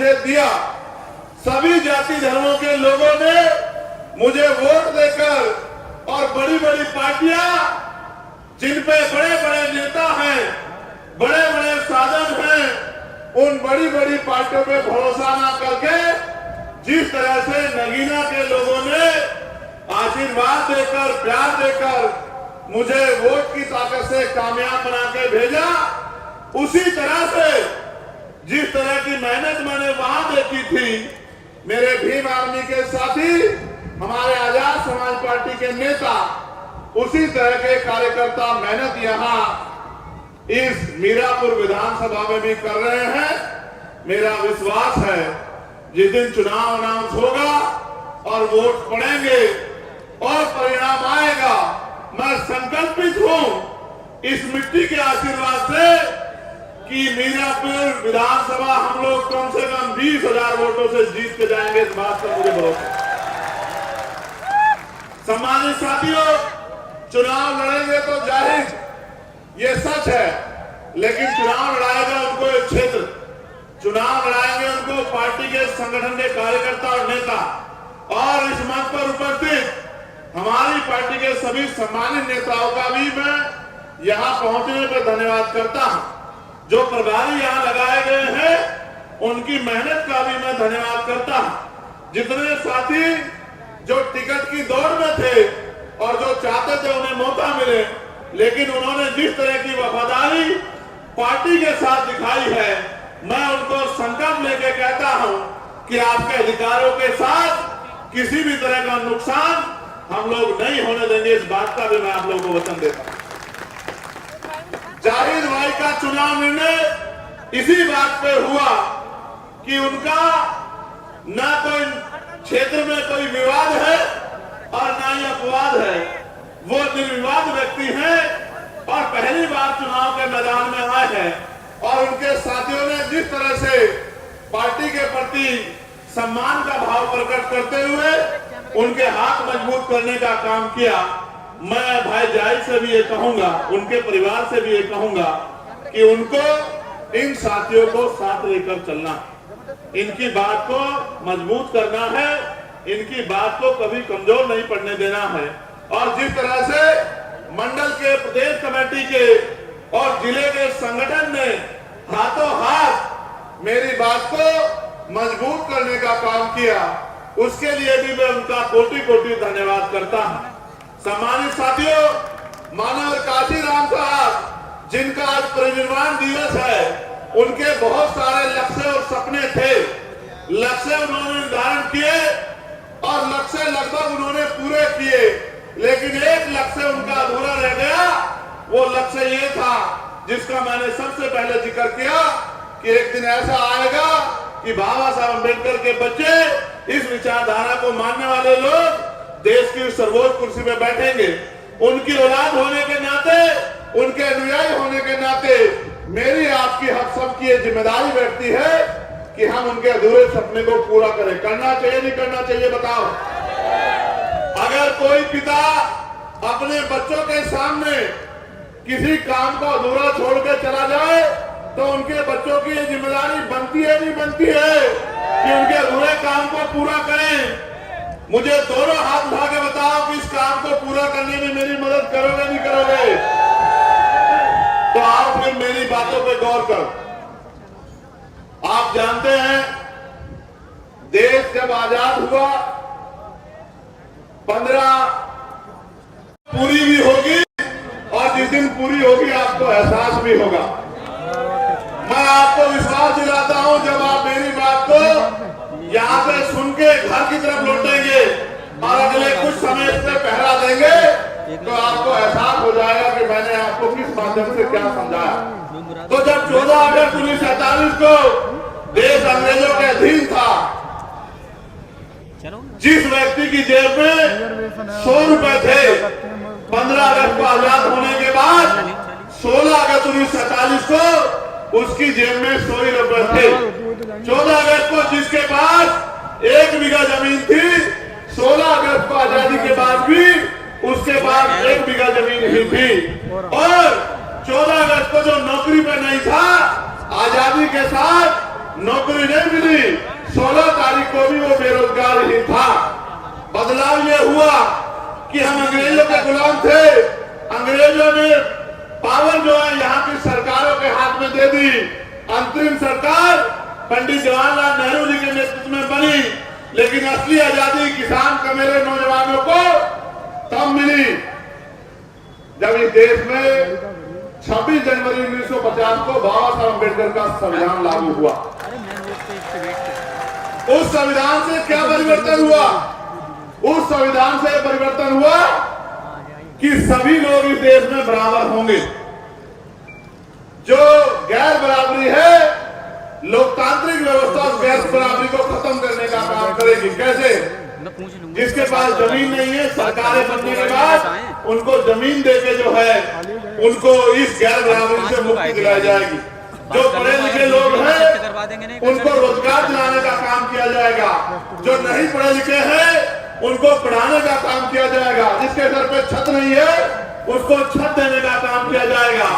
मुझे दिया। सभी जाति धर्मों के लोगों ने मुझे वोट देकर और बड़ी बड़ी पार्टियां जिन पे बड़े बड़े नेता हैं, बड़े बड़े साधन हैं, उन बड़ी बड़ी पार्टियों पे भरोसा ना करके जिस तरह से नगीना के लोगों ने आशीर्वाद देकर, प्यार देकर मुझे वोट की ताकत से कामयाब बना के भेजा, उसी तरह से जिस तरह की मेहनत मैंने वहां देखी थी, मेरे भीम आर्मी के साथी, हमारे आजाद समाज पार्टी के नेता, उसी तरह के कार्यकर्ता मेहनत यहाँ इस मीरापुर विधानसभा में भी कर रहे हैं। मेरा विश्वास है जिस दिन चुनाव अनाउंस होगा और वोट पड़ेंगे और परिणाम आएगा, मैं संकल्पित हूं इस मिट्टी के आशीर्वाद से कि मीरापुर विधानसभा हम लोग कम से कम 20,000 वोटों से जीत के जाएंगे। इस बात का मुझे भरोसा है। सम्मानित साथियों, चुनाव लड़ेंगे तो जाहिर ये सच है, लेकिन चुनाव लड़ाएगा उनको एक क्षेत्र, चुनाव लड़ाएंगे उनको पार्टी के संगठन के कार्यकर्ता और नेता। और इस मंच पर उपस्थित हमारी पार्टी के सभी सम्मानित नेताओं का भी मैं यहाँ पहुंचने पर धन्यवाद करता हूं। जो प्रभारी यहाँ लगाए गए हैं उनकी मेहनत का भी मैं धन्यवाद करता हूं। जितने साथी जो टिकट की दौड़ में थे और जो चाहते थे उन्हें मौका मिले, लेकिन उन्होंने जिस तरह की वफादारी पार्टी के साथ दिखाई है, मैं उनको संकल्प लेके कहता हूं कि आपके अधिकारों के साथ किसी भी तरह का नुकसान हम लोग नहीं होने देंगे। इस बात का भी मैं आप लोगों को वचन देता हूं। जाहिद भाई का चुनाव निर्णय इसी बात पे हुआ कि उनका ना कोई क्षेत्र में कोई विवाद है और ना ही अपवाद है। वो निर्विवाद व्यक्ति हैं और पहली बार चुनाव के मैदान में आए हैं और उनके साथियों ने जिस तरह से पार्टी के प्रति सम्मान का भाव प्रकट करते हुए उनके हाथ मजबूत करने का काम किया। मैं भाई जाहिद से भी ये कहूंगा, उनके परिवार से भी ये कहूंगा कि उनको इन साथियों को साथ लेकर चलना, इनकी बात को मजबूत करना है, इनकी बात को कभी कमजोर नहीं पड़ने देना है। और जिस तरह से मंडल के, प्रदेश कमेटी के और जिले के संगठन ने हाथों हाथ मेरी बात को मजबूत करने का काम किया, उसके लिए भी मैं उनका कोटि कोटि धन्यवाद करता हूं। सम्मानित साथियों, मानव काशीराम साहब जिनका आज परिनिर्वाण दिवस है, उनके बहुत सारे लक्ष्य और सपने थे। लक्ष्य उन्होंने निर्धारण किए और लक्ष्य लगभग उन्होंने पूरे किए, लेकिन एक लक्ष्य उनका अधूरा रह गया। वो लक्ष्य ये था जिसका मैंने सबसे पहले जिक्र किया कि एक दिन ऐसा आएगा कि बाबा साहब अम्बेडकर के बच्चे, इस विचारधारा को मानने वाले लोग देश की सर्वोच्च कुर्सी में बैठेंगे। उनकी औलाद होने के नाते, उनके अनुयायी होने के नाते मेरी आपकी हम सबकी ये जिम्मेदारी बैठती है कि हम उनके अधूरे सपने को पूरा करें। करना चाहिए नहीं करना चाहिए बताओ? अगर कोई पिता अपने बच्चों के सामने किसी काम को अधूरा छोड़ के चला जाए तो उनके बच्चों की ये जिम्मेदारी बनती है नहीं बनती है कि उनके अधूरे काम को पूरा करें। मुझे दोनों हाथ उठा के बताओ कि इस काम को पूरा करने में मेरी मदद करोगे नहीं करोगे? तो आप फिर मेरी बातों पे गौर करो। आप जानते हैं देश जब आजाद हुआ 15 पूरी भी होगी और जिस दिन पूरी होगी आपको एहसास भी होगा। मैं आपको विश्वास दिलाता हूं, जब आप मेरी बात को यहाँ पे सुन के घर की तरफ लौटेंगे और अगले कुछ समय से पहरा देंगे तो आपको एहसास हो जाएगा कि मैंने आपको किस माध्यम से क्या समझाया। तो जब 14 अगस्त 1947 को देश अंग्रेजों के अधीन था, जिस व्यक्ति की जेब में 100 रुपए थे, 15 अगस्त को आजाद होने के बाद 16 अगस्त 1947 को उसकी जेब में 100 रुपए थे। 14 अगस्त को जिसके पास 1 बीघा जमीन थी, 16 अगस्त को आजादी के बाद भी उसके पास 1 बीघा जमीन ही थी। और 14 अगस्त को जो नौकरी पे नहीं था, आजादी के साथ नौकरी नहीं मिली, 16 तारीख को भी वो बेरोजगार ही था। बदलाव ये हुआ कि हम अंग्रेजों के गुलाम थे, अंग्रेजों ने पावर जो है यहाँ की सरकारों के हाथ में दे दी। अंतरिम सरकार पंडित जवाहरलाल नेहरू जी के नेतृत्व में बनी, लेकिन असली आजादी किसान का मेरे नौजवानों को तब मिली जब इस देश में 26 जनवरी 1950 को बाबा साहब अम्बेडकर का संविधान लागू हुआ। उस संविधान से क्या परिवर्तन हुआ? उस संविधान से परिवर्तन हुआ कि सभी लोग इस देश में बराबर होंगे। जो गैर बराबरी है, लोकतांत्रिक व्यवस्था उस गैर बराबरी को खत्म करने का काम करेगी। कैसे? जिसके पास जमीन नहीं है, सरकारें बनने के बाद उनको जमीन देके जो है उनको इस गैर बराबरी से मुक्ति दिलाई जाएगी। जो पढ़े लिखे लोग हैं उनको रोजगार दिलाने का काम किया जाएगा। जो नहीं पढ़े लिखे हैं उनको पढ़ाने का काम किया जाएगा। जिसके घर पे छत नहीं है उसको छत देने का काम किया जाएगा।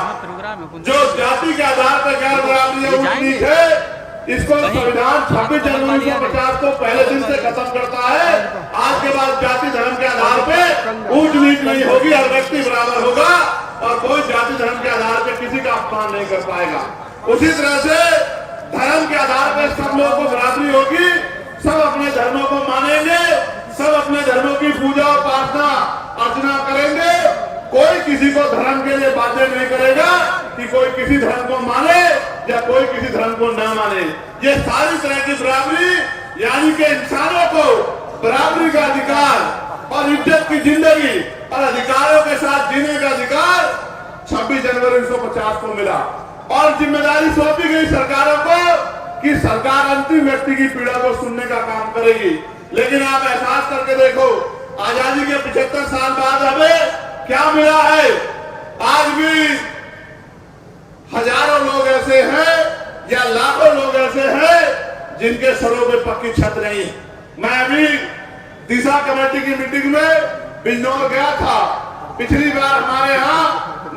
जो जाति के आधार पर गैर बराबरी है, इसको संविधान 26 जनवरी 1950 को पहले दिन से खत्म करता है। आज के बाद जाति धर्म के आधार पे ऊंच नीच नहीं होगी, हर व्यक्ति बराबर होगा और कोई जाति धर्म के आधार पे किसी का अपमान नहीं कर पाएगा। उसी तरह से धर्म के आधार पर सब लोगों को बराबरी होगी, सब अपने धर्मों को मानेंगे, सब अपने धर्मों की पूजा और प्रार्थना अर्चना करेंगे। कोई किसी को धर्म के लिए बाध्य नहीं करेगा कि कोई किसी धर्म को माने या कोई किसी धर्म को न माने। ये सारी तरह की बराबरी, यानी कि इंसानों को बराबरी का अधिकार और इज्जत की जिंदगी और अधिकारों के साथ जीने का अधिकार 26 जनवरी 1950 को मिला। और जिम्मेदारी सौंपी गई सरकारों को कि सरकार अंतिम व्यक्ति की पीड़ा को सुनने का काम करेगी। लेकिन आप एहसास करके देखो, आजादी के 75 साल बाद हमें क्या मिला है? आज भी हजारों लोग ऐसे हैं या लाखों लोग ऐसे हैं जिनके सरों पे पक्की छत नहीं। मैं अभी दिशा कमेटी की मीटिंग में बिजनौर गया था। पिछली बार हमारे यहाँ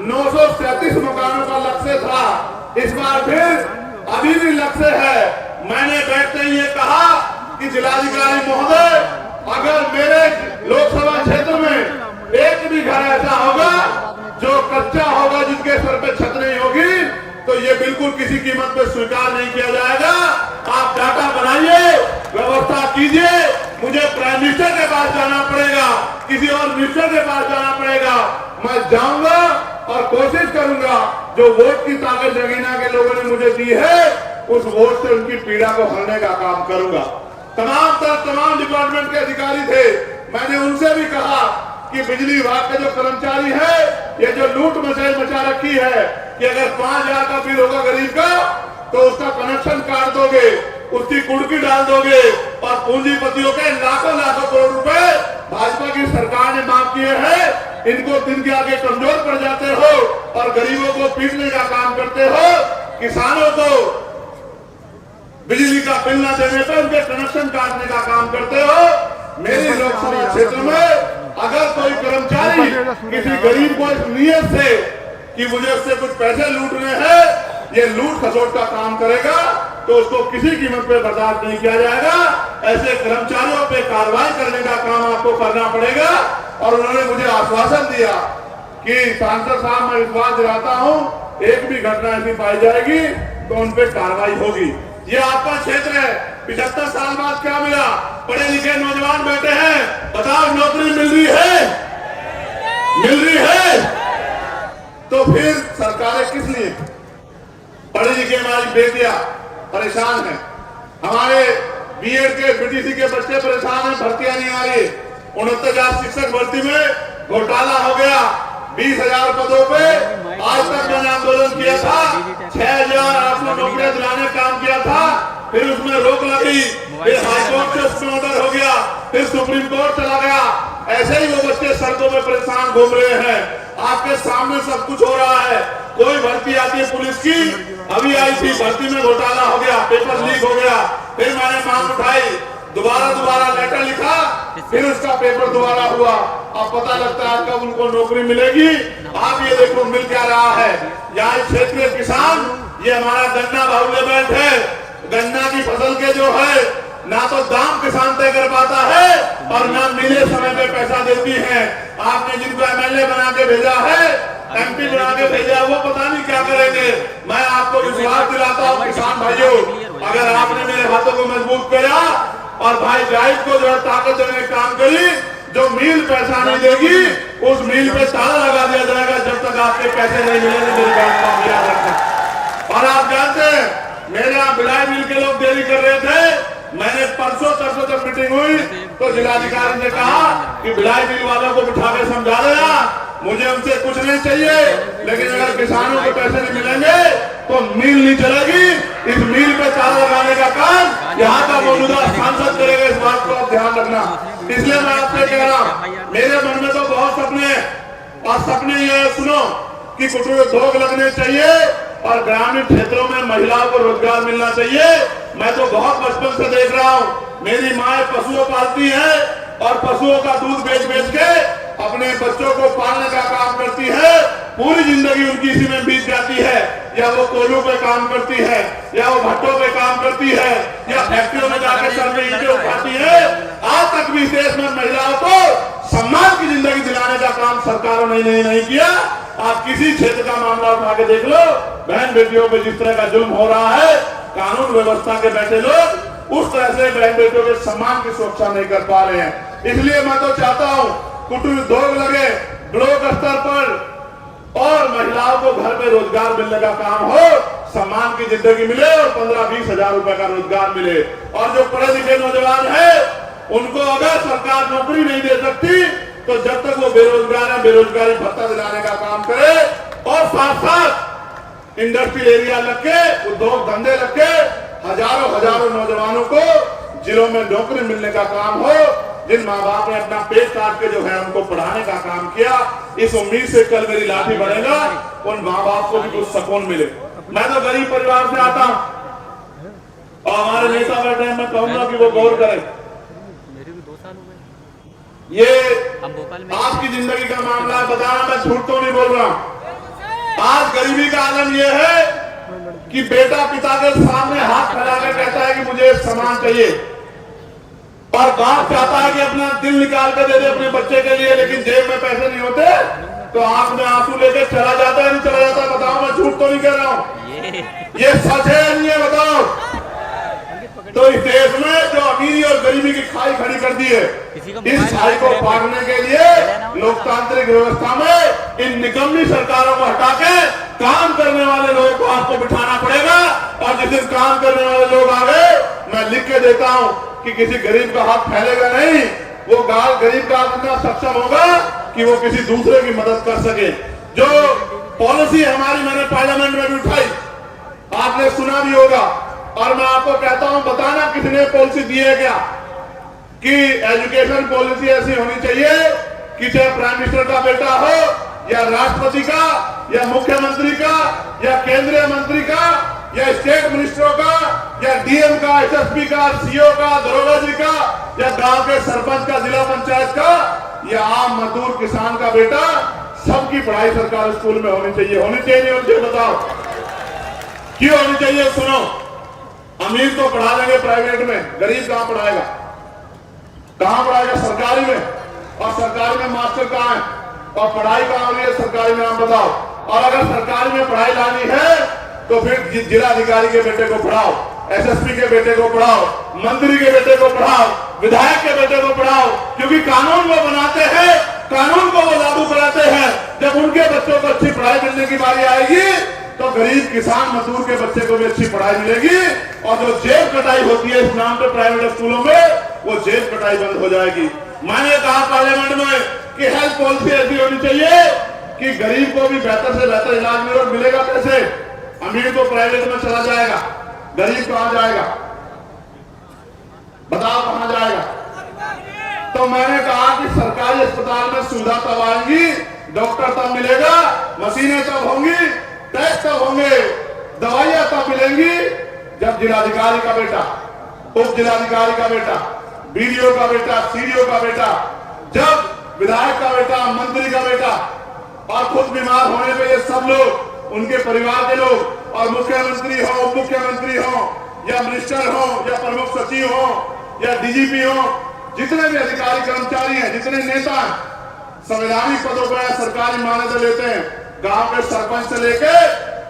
937 मकानों का लक्ष्य था, इस बार फिर अभी भी लक्ष्य है। मैंने बैठते ही ये कहा कि जिलाधिकारी महोदय, अगर मेरे लोकसभा क्षेत्र में एक भी घर ऐसा होगा जो कच्चा होगा, जिसके सर पे छत नहीं होगी, तो ये बिल्कुल किसी कीमत पे स्वीकार नहीं किया जाएगा। आप डाटा बनाइए, व्यवस्था कीजिए। मुझे प्राइम मिनिस्टर के पास जाना पड़ेगा, किसी और मिनिस्टर के पास जाना पड़ेगा, मैं जाऊंगा और कोशिश करूंगा जो वोट की ताकत जगीना के लोगों ने मुझे दी है, उस वोट से उनकी पीड़ा को हरने का काम करूंगा। तमाम डिपार्टमेंट के अधिकारी थे, मैंने उनसे भी कहा कि बिजली विभाग के जो कर्मचारी है, ये जो लूट मचेल मचा रखी है कि अगर 5000 का बिल होगा गरीब का तो उसका कनेक्शन काट दोगे, उसकी कुर्की डाल दोगे और पूंजीपतियों के लाखों करोड़ रुपए भाजपा की सरकार ने माफ किए हैं। इनको दिन के आगे कमजोर पड़ जाते हो और गरीबों को पीटने का काम करते हो। किसानों को बिजली का बिल न देने पर उनके कनेक्शन काटने का काम करते हो। मेरी लोकसभा क्षेत्र में अगर कोई कर्मचारी किसी गरीब को इस नियत से कि मुझे उससे कुछ पैसे लूटने हैं, ये लूट खसोट का काम करेगा तो उसको किसी कीमत पे बर्दाश्त नहीं किया जाएगा। ऐसे कर्मचारियों पे कार्रवाई करने का काम आपको करना पड़ेगा। और उन्होंने मुझे आश्वासन दिया कि सांसद साहब, मैं विश्वास दिलाता हूँ, एक भी घटना ऐसी पाई जाएगी तो उन पे कार्रवाई होगी। ये आपका क्षेत्र है। 75 साल बाद क्या मिला? पढ़े लिखे नौजवान बैठे हैं, बताओ नौकरी मिल रही है? मिल रही है? तो फिर सरकारें किस लिए? पढ़ी लिखी हमारी बेटियां परेशान हैं, हमारे बीएड के बीटीसी के बच्चे परेशान हैं, भर्तियां नहीं आ रही। 69,000 शिक्षक भर्ती में घोटाला हो गया। 20,000 पदों पे आज तक मैंने आंदोलन किया था, 6,800 नौकरियां दिलाने काम किया था, फिर उसमें रोक लगी, फिर हाईकोर्ट से उसमें ऑर्डर हो गया, फिर सुप्रीम कोर्ट चला गया। ऐसे ही वो बच्चे सड़कों में परेशान घूम रहे हैं। आपके सामने सब कुछ हो रहा है। कोई भर्ती आती है पुलिस की, अभी आई थी, भर्ती में घोटाला हो गया, पेपर लीक हो गया, फिर मैंने मांग उठाई, दोबारा लेटर लिखा, फिर उसका पेपर दोबारा हुआ। अब पता लगता है कब उनको नौकरी मिलेगी। आप ये देखो मिल क्या रहा है। यहाँ क्षेत्रीय किसान, ये हमारा गन्ना बाहुल्य बेल्ट है, गन्ना की फसल के जो है ना तो दाम किसान तय कर पाता है और ना मिले समय पे पैसा देती है। आपने जिनको एमएलए बना के भेजा है, एमपी बना के भेजा, वो पता नहीं क्या करेंगे। मैं आपको विश्वास दिलाता हूँ किसान भाइयों, अगर आपने मेरे हाथों को मजबूत किया और भाई जाहिद को जो है ताकत देने का काम करी, जो मिल पैसा नहीं देगी उस मिल पे ताला लगा दिया जाएगा जब तक आपके पैसे नहीं मिलेंगे। मेरी बात को याद रखना। और आप जानते हैं मेरे यहाँ भिलाई मिल के लोग देरी कर रहे थे, मैंने परसों तरसों जब मीटिंग हुई तो जिलाधिकारी ने कहा कि भिलाई मिल वालों को बिठा के समझा देना, मुझे उनसे कुछ नहीं चाहिए, लेकिन अगर किसानों को पैसे नहीं मिलेंगे तो मिल नहीं चलेगी। इस मिल पे ताला लगाने का काम यहाँ का मौजूदा सांसद करेगा, इस बात को आप ध्यान रखना। इसलिए मैं आपसे कह रहा हूँ, मेरे मन में तो बहुत सपने और सपने ये सुनो कि कुटीर उद्योग लगने चाहिए और ग्रामीण क्षेत्रों में महिलाओं को रोजगार मिलना चाहिए। मैं तो बहुत बचपन से देख रहा हूँ, मेरी माँ पशुओं पालती है और पशुओं का दूध बेच बेच के अपने बच्चों को पालने का काम करती है। पूरी जिंदगी उनकी इसी में बीत जाती है, या वो कोयलों पे काम करती है, या वो भट्टों पे काम करती है, या फैक्ट्रियों में जाकर सर में ईंटें उठाती है। आज तक भी देश में महिलाओं को सम्मान की जिंदगी दिलाने का काम सरकारों ने नहीं किया। आप किसी क्षेत्र का मामला उठा के देख लो, बहन बेटियों पे जिस तरह का जुल्म हो रहा है, कानून व्यवस्था के बैठे लोग उस तरह से बहन बेटियों के सम्मान की सुरक्षा नहीं कर पा रहे हैं। इसलिए मैं तो चाहता हूँ कुटीर उद्योग लगे ब्लॉक स्तर पर और महिलाओं को घर में रोजगार मिलने का काम हो, सम्मान की जिंदगी मिले और 15-20 हजार रुपए का रोजगार मिले। और जो पढ़े लिखे नौजवान है उनको अगर सरकार नौकरी नहीं दे सकती तो जब तक वो बेरोजगार है बेरोजगारी भत्ता दिलाने का काम करे और साथ साथ इंडस्ट्रियल एरिया लग के उद्योग धंधे लग के हजारों नौजवानों को जिलों में नौकरी मिलने का काम हो। जिन माँ बाप ने अपना पेट काट के जो है उनको पढ़ाने का काम किया, इस उम्मीद से कल मेरी लाठी बढ़ेगा, उन माँ बाप को भी कुछ सुकून मिले। मैं तो गरीब परिवार से आता हूँ और हमारे नेता बैठे हैं, मैं कहूंगा कि वो गौर करें। ये आपकी जिंदगी का मामला है, बताना मैं झूठ तो नहीं बोल रहा हूँ। आज गरीबी का आलम यह है कि बेटा पिता के सामने हाथ फैला कर कहता है कि मुझे सामान चाहिए, और बाप चाहता है कि अपना दिल निकाल कर दे दे अपने बच्चे के लिए, लेकिन जेब में पैसे नहीं होते तो आंख में आंसू लेकर चला जाता है, नहीं चला जाता। बताओ, मैं झूठ तो नहीं कह रहा हूँ, ये सच है नहीं है, बताओ। तो इस देश में जो अमीरी और गरीबी की खाई खड़ी कर दी है, इस खाई को पारने के लिए लोकतांत्रिक व्यवस्था में इन निकम्मी सरकारों को हटा के काम करने वाले लोगों को आपको बिठाना पड़ेगा। और जिस दिन काम करने वाले लोग आ गए, मैं लिख के देता हूँ कि किसी गरीब का हाथ फैलेगा नहीं, वो गरीब का इतना सक्षम होगा कि वो किसी दूसरे की मदद कर सके। जो पॉलिसी हमारी मैंने पार्लियामेंट में भी उठाई, आपने सुना भी होगा, और मैं आपको कहता हूं, बताना किसने पॉलिसी दी है क्या, कि एजुकेशन पॉलिसी ऐसी होनी चाहिए कि चाहे प्राइम मिनिस्टर का बेटा हो या राष्ट्रपति का या मुख्यमंत्री का या केंद्रीय मंत्री का या स्टेट मिनिस्टरों का या डीएम का, एसएसपी का, सीओ का, दरोगा जी का या गांव के सरपंच का, जिला पंचायत का या आम मजदूर किसान का बेटा, सबकी पढ़ाई सरकारी स्कूल में होनी चाहिए। होनी चाहिए नहीं होनी चाहिए, बताओ क्यों होनी चाहिए? सुनो, अमीर तो पढ़ा देंगे प्राइवेट में, गरीब कहां पढ़ाएगा? कहां पढ़ाएगा? सरकारी में। और सरकारी में मास्टर कहां है? और पढ़ाई कहां हो रही है सरकारी में, आप बताओ। और अगर सरकारी में पढ़ाई लानी है तो फिर जिलाधिकारी के बेटे को पढ़ाओ, एसएसपी के बेटे को पढ़ाओ, मंत्री के बेटे को पढ़ाओ, विधायक के बेटे को पढ़ाओ, क्योंकि कानून वो बनाते हैं, कानून को वो लागू कराते हैं। जब उनके बच्चों को अच्छी पढ़ाई मिलने की बारी आएगी तो गरीब किसान मजदूर के बच्चे को भी अच्छी पढ़ाई मिलेगी। और जो जेब कटाई होती है इस नाम पे प्राइवेट स्कूलों में, वो जेब कटाई बंद हो जाएगी। मैंने कहा पार्लियामेंट में कि हेल्थ पॉलिसी ऐसी होनी चाहिए कि गरीब को भी बेहतर से बेहतर इलाज मिलेगा। कैसे? अमीर तो प्राइवेट में चला जाएगा, गरीब कहां जाएगा? बताओ कहां जाएगा? तो मैंने कहा कि सरकारी अस्पताल में सुविधा तब आएंगी, डॉक्टर तब मिलेगा, मशीनें तब होंगी, टेस्ट तब होंगे, दवाइयां तब मिलेंगी जब जिलाधिकारी का बेटा, उप जिलाधिकारी का बेटा, बीडीओ का बेटा, सीडीओ का बेटा, जब विधायक का बेटा, मंत्री का बेटा, और खुद बीमार होने पे ये सब लोग, उनके परिवार के लोग, और मुख्यमंत्री हो, उप मुख्यमंत्री हो या मिनिस्टर हो या प्रमुख सचिव हो या डीजीपी हो, जितने भी अधिकारी कर्मचारी हैं, जितने नेता हैं, संवैधानिक पदों पर सरकारी मान्यता लेते हैं, गांव के सरपंच से लेके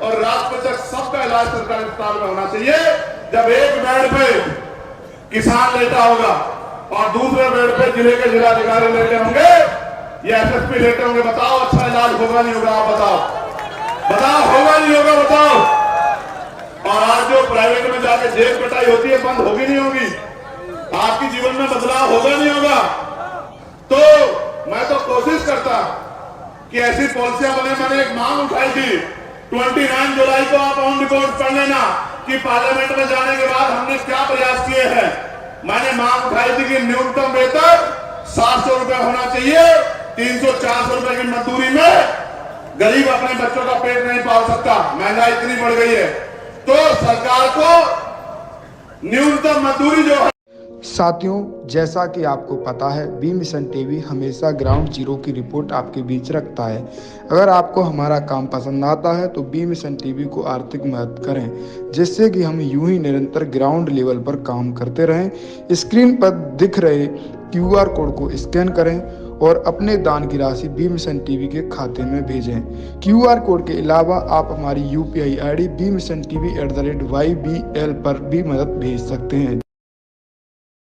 और राष्ट्रपति तक सबका इलाज सरकारी अस्पताल में होना चाहिए। जब एक बेड पे किसान लेटा होगा और दूसरे बेड पे जिले के जिलाधिकारी लेटे होंगे या एसएसपी लेटे होंगे, बताओ अच्छा इलाज होगा नहीं होगा? आप बताओ होगा नहीं होगा? बताओ। और आज जो प्राइवेट में जाके जेब कटाई होती है, बंद होगी नहीं होगी? आपके जीवन में बदलाव होगा नहीं होगा? तो मैं तो कोशिश करता कि ऐसी पॉलिसियां बने। मैंने एक मांग उठाई थी 29 जुलाई को, आप ऑन रिकॉर्ड पढ़ लेना कि पार्लियामेंट में जाने के बाद हमने क्या प्रयास किए हैं। मैंने मांग उठाई थी कि न्यूनतम वेतन 700 रुपए होना चाहिए। 300-400 रुपए की मजदूरी में गरीब अपने बच्चों का पेट नहीं पाल सकता, महंगाई इतनी बढ़ गई है। तो सरकार को न्यूनतम मजदूरी जो है। साथियों, जैसा कि आपको पता है, बी मिशन टीवी हमेशा ग्राउंड जीरो की रिपोर्ट आपके बीच रखता है। अगर आपको हमारा काम पसंद आता है तो बी मिशन टीवी को आर्थिक मदद करें, जिससे कि हम यूं ही निरंतर ग्राउंड लेवल पर काम करते रहें। स्क्रीन पर दिख रहे QR कोड को स्कैन करें और अपने दान की राशि बी मिशन टीवी के खाते में भेजें। QR कोड के अलावा आप हमारी UPI ID bmissiontv@ybl पर भी मदद भेज सकते हैं।